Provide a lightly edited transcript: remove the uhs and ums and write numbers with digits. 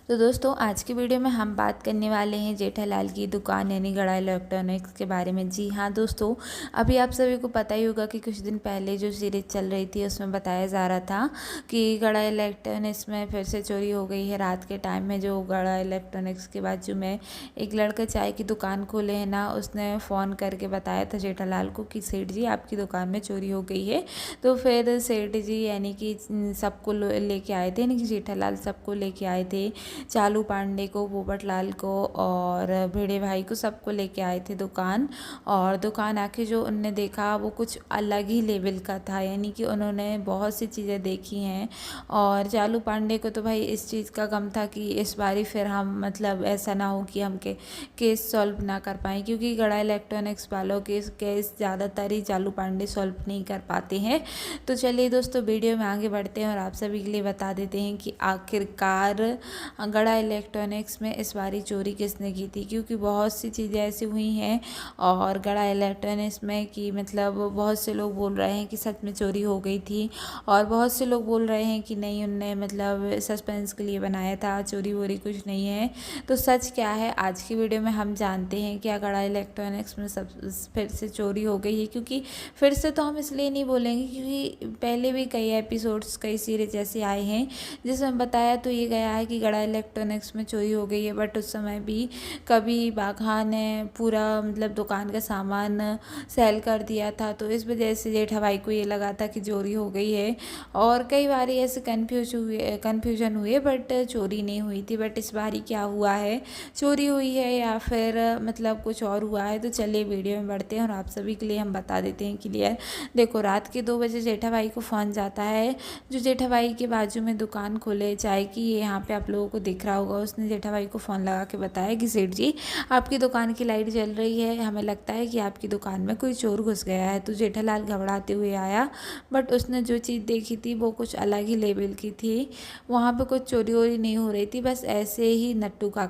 तो दोस्तों आज की वीडियो में हम बात करने वाले हैं जेठालाल की दुकान यानी गड़ा इलेक्ट्रॉनिक्स के बारे में। जी हाँ दोस्तों, अभी आप सभी को पता ही होगा कि कुछ दिन पहले जो सीरीज चल रही थी उसमें बताया जा रहा था कि गड़ा इलेक्ट्रॉनिक्स में फिर से चोरी हो गई है रात के टाइम में। जो गड़ा इलेक्ट्रॉनिक्स के बाजू में एक लड़का चाय की दुकान खोले है ना, उसने फ़ोन करके बताया था जेठालाल को कि सेठ जी आपकी दुकान में चोरी हो गई है। तो फिर सेठ जी यानी कि सबको लेके आए थे, यानी कि जेठालाल सबको लेके आए थे, चालू पांडे को, पोपटलाल को और भिड़े भाई को, सबको लेके आए थे दुकान। और दुकान आके जो उनने देखा वो कुछ अलग ही लेवल का था, यानी कि उन्होंने बहुत सी चीज़ें देखी हैं। और चालू पांडे को तो भाई इस चीज़ का गम था कि इस बारी फिर हम मतलब ऐसा ना हो कि हम केस सॉल्व ना कर पाएँ, क्योंकि गड़ा इलेक्ट्रॉनिक्स वालों के केस ज़्यादातर ही चालू पांडे सॉल्व नहीं कर पाते हैं। तो चलिए दोस्तों वीडियो में आगे बढ़ते हैं और आप सभी के लिए बता देते हैं कि आखिरकार गड़ा इलेक्ट्रॉनिक्स में इस बारी चोरी किसने की थी। क्योंकि बहुत सी चीज़ें ऐसी हुई हैं और गड़ा इलेक्ट्रॉनिक्स में कि मतलब बहुत से लोग बोल रहे हैं कि सच में चोरी हो गई थी, और बहुत से लोग बोल रहे हैं कि नहीं उनने मतलब सस्पेंस के लिए बनाया था, चोरी वोरी कुछ नहीं है। तो सच क्या है आज की वीडियो में हम जानते हैं। क्या गड़ा इलेक्ट्रॉनिक्स में सब फिर से चोरी हो गई है? क्योंकि फिर से तो हम इसलिए नहीं बोलेंगे क्योंकि पहले भी कई एपिसोड्स कई सीरीज ऐसे आए हैं जिसमें बताया तो ये गया है कि गड़ा इलेक्ट्रॉनिक्स में चोरी हो गई है, बट उस समय भी कभी बाघा ने पूरा मतलब दुकान का सामान सेल कर दिया था, तो इस वजह से जेठा भाई को ये लगा था कि चोरी हो गई है। और कई बार ऐसे कन्फ्यूजन हुए बट चोरी नहीं हुई थी। बट इस बारी क्या हुआ है, चोरी हुई है या फिर मतलब कुछ और हुआ है? तो चलिए वीडियो में बढ़ते हैं और आप सभी के लिए हम बता देते हैं क्लियर। देखो रात के 2 बजे जेठा भाई को फ़ोन जाता है, जो जेठा भाई के बाजू में दुकान खोले चाय की, ये यहाँ पे आप लोगों को दिख रहा होगा। उसने जेठा भाई को फ़ोन लगा के बताया कि सेठ जी आपकी दुकान की लाइट जल रही है, हमें लगता है कि आपकी दुकान में कोई चोर घुस गया है। तो जेठालाल घबराते हुए आया, बट उसने जो चीज़ देखी थी वो कुछ अलग ही लेवल की थी। वहाँ पे कुछ चोरी वोरी नहीं हो रही थी, बस ऐसे ही नट्टू का